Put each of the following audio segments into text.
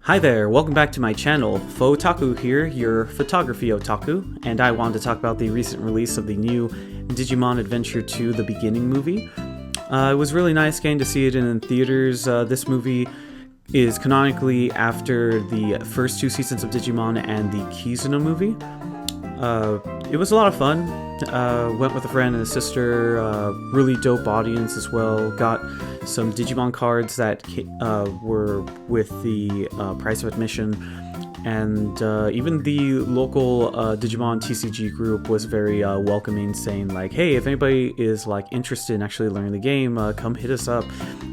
Hi there, welcome back to my channel. Photaku here, your photography otaku, and I wanted to talk about the recent release of the new Digimon Adventure 2 The Beginning movie. It was really nice getting to see it in theaters. This movie is canonically after the first two seasons of Digimon and the Kizuna movie. It was a lot of fun. Went with a friend and a sister. Really dope audience as well. Got some Digimon cards that were with the price of admission, and even the local Digimon TCG group was very welcoming, saying like, "Hey, if anybody is like interested in actually learning the game, come hit us up."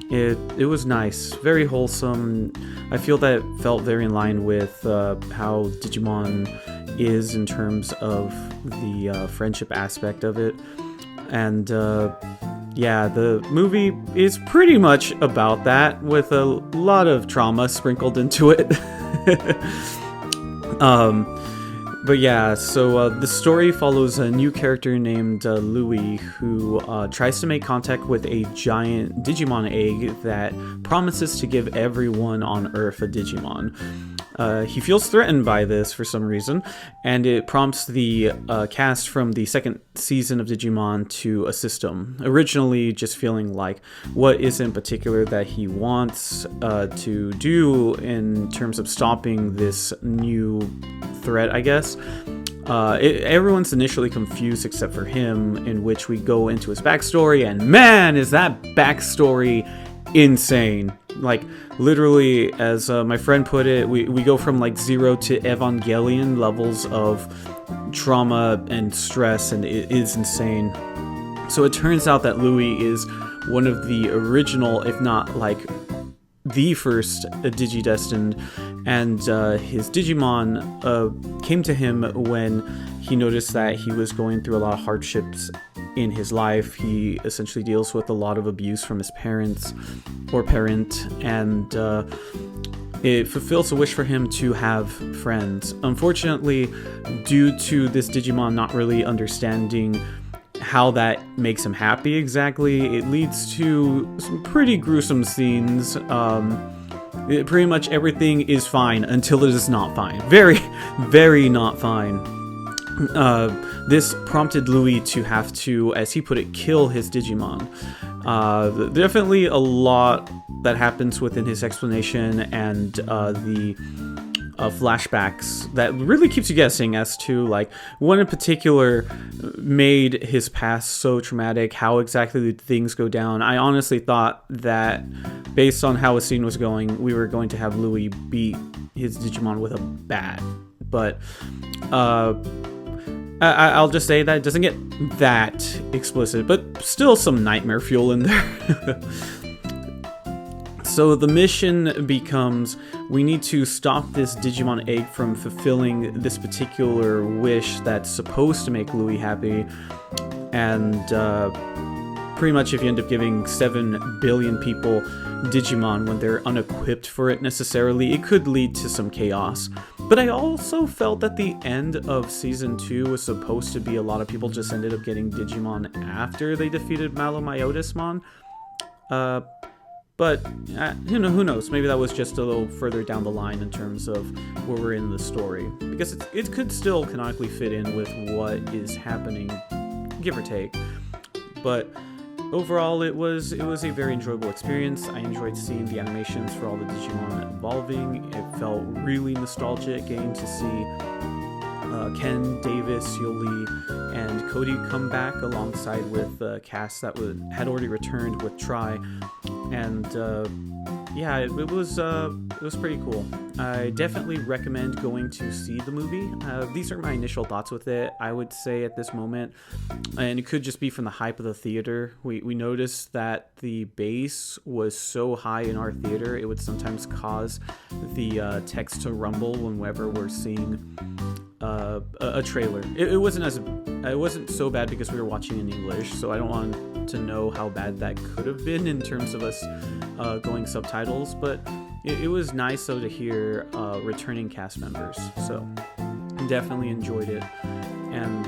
It was nice, very wholesome. I feel that it felt very in line with how Digimon is in terms of the friendship aspect of it. And yeah, the movie is pretty much about that, with a lot of trauma sprinkled into it. But yeah, so the story follows a new character named Louis, who tries to make contact with a giant Digimon egg that promises to give everyone on Earth a Digimon. He feels threatened by this for some reason, and it prompts the cast from the second season of Digimon to assist him. Originally just feeling like, what is in particular that he wants to do in terms of stopping this new threat, I guess. Everyone's initially confused except for him, in which we go into his backstory, and man, is that backstory insane. Like, literally, as my friend put it, we go from like 0 to Evangelion levels of trauma and stress, and it is insane. So it turns out that Louis is one of the original, if not like the first Digidestined, and his Digimon came to him when he noticed that he was going through a lot of hardships in his life. He essentially deals with a lot of abuse from his parents or parent, and it fulfills a wish for him to have friends. Unfortunately, due to this Digimon not really understanding how that makes him happy exactly, it leads to some pretty gruesome scenes. Pretty much everything is fine until it is not fine. Very, very not fine. This prompted Louis to have to, as he put it, kill his Digimon. Definitely a lot that happens within his explanation, and the flashbacks that really keeps you guessing as to like what in particular made his past so traumatic, how exactly did things go down. I honestly thought that based on how a scene was going, we were going to have Louis beat his Digimon with a bat, but I'll just say that it doesn't get that explicit, but still some nightmare fuel in there. So the mission becomes, we need to stop this Digimon egg from fulfilling this particular wish that's supposed to make Louis happy. And pretty much if you end up giving 7 billion people Digimon when they're unequipped for it necessarily, it could lead to some chaos. But I also felt that the end of Season 2 was supposed to be a lot of people just ended up getting Digimon after they defeated Malomyotismon. But who knows? Maybe that was just a little further down the line in terms of where we're in the story, because it could still canonically fit in with what is happening, give or take. But overall, it was a very enjoyable experience. I enjoyed seeing the animations for all the Digimon evolving. It felt really nostalgic getting to see Ken, Davis, Yoli, and Cody come back alongside with the cast that had already returned with Tri, and yeah, it was pretty cool. I definitely recommend going to see the movie. These are my initial thoughts with it. I would say at this moment, and it could just be from the hype of the theater, we noticed that the bass was so high in our theater, it would sometimes cause the text to rumble whenever we're seeing a trailer. It wasn't so bad because we were watching in English, so I don't want to know how bad that could have been in terms of us going subtitles, but it was nice though to hear returning cast members, so definitely enjoyed it. And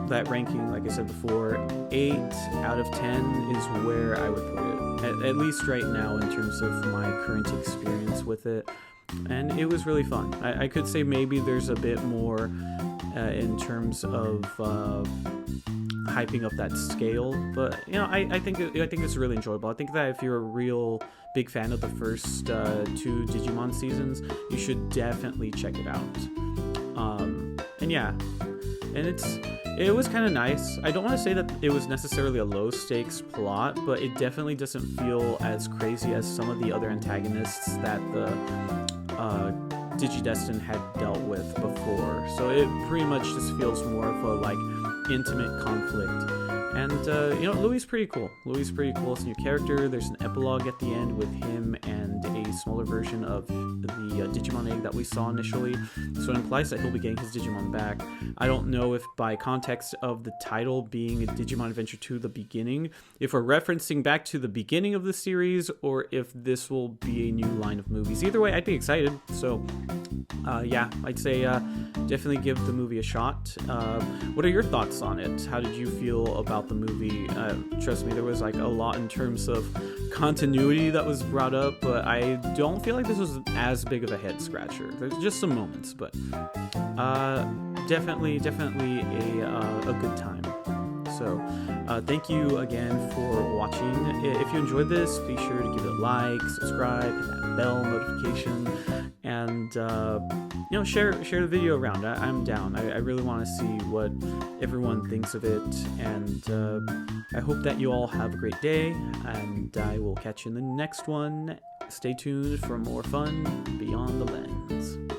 that ranking, like I said before, 8 out of 10 is where I would put it, at least right now in terms of my current experience with it. and it was really fun. I could say maybe there's a bit more in terms of hyping up that scale, but you know, I think it's really enjoyable. I think that if you're a real big fan of the first 2 Digimon seasons, you should definitely check it out. And yeah, and it was kind of nice. I don't want to say that it was necessarily a low stakes plot, but it definitely doesn't feel as crazy as some of the other antagonists that the Digidestin had dealt with before. So it pretty much just feels more of a like intimate conflict. And you know, Louis is pretty cool. Louis is pretty cool. It's a new character. There's an epilogue at the end with him and a smaller version of the Digimon egg that we saw initially. So it implies that he'll be getting his Digimon back. I don't know if by context of the title being Digimon Adventure 2 The Beginning, if we're referencing back to the beginning of the series, or if this will be a new line of movies. Either way, I'd be excited. So yeah, I'd say definitely give the movie a shot. What are your thoughts on it? How did you feel about the movie? Trust me, there was like a lot in terms of continuity that was brought up, but I don't feel like this was as big of a head scratcher. There's just some moments, but definitely a good time. So thank you again for watching. If you enjoyed this, be sure to give it a like, subscribe, hit that bell notification, and you know, share the video around. I'm down. I really want to see what everyone thinks of it, and I hope that you all have a great day, and I will catch you in the next one. Stay tuned for more fun beyond the lens.